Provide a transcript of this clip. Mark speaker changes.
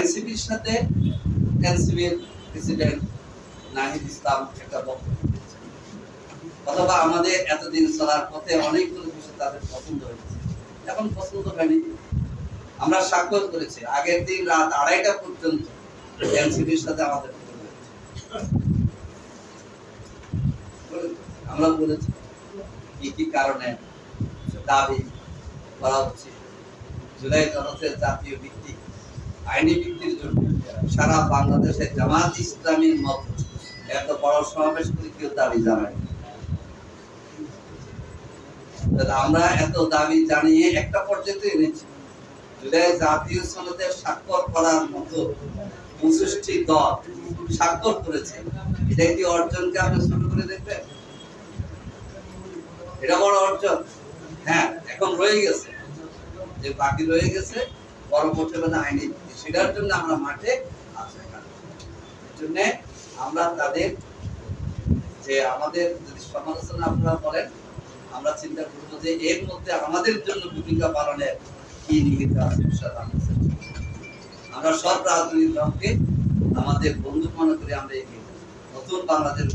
Speaker 1: এনসিপির সাথে এনসিপির প্রেসিডেন্ট নাহিদ ইসলাম একটা বক্তব্য দিয়েছেন, অথবা আমাদের এতদিন চলার পথে অনেকগুলো বিষয় তাদের পছন্দ হয়েছে, এখন পছন্দ হয়নি। আমরা স্বাক্ষর করেছি, আগের দিন রাত 2:30টা পর্যন্ত এনসিপির সাথে আমাদের আমরা বলেছি কি কি কারণে দাবি করা হচ্ছে। জুলাই জনতার জাতীয় ভিত্তি আইনি ভিত্তির জন্য সারা বাংলাদেশে জামাত ইসলামীর মত এত বড় সমাবেশ করে কেউ দাবি জানায়। আমরা এত দাবি জানিয়ে একটা পর্যায়ে এনেছি, জুলাই জাতীয় সনদে স্বাক্ষর করার মতো 65টি দল স্বাক্ষর করেছে। এটা কি অর্জনকে আপনি ছোট করে দেখবেন? এটা বড় অর্জন। হ্যাঁ, এখন রয়ে গেছে, যে বাকি রয়ে গেছে পরবর্তী আইনি, সেটার জন্য আমরা মাঠে আছি। এর জন্য আমরা তাদের যে আমাদের যদি সমালোচনা আপনারা বলেন, আমরা চিন্তা করবো যে এর মধ্যে আমাদের জন্য ভূমিকা পালনের কি নিহিত আছে। আমরা সব রাজনৈতিক দলকে আমাদের বন্ধু মনে করে আমরা এগিয়ে নতুন বাংলাদেশ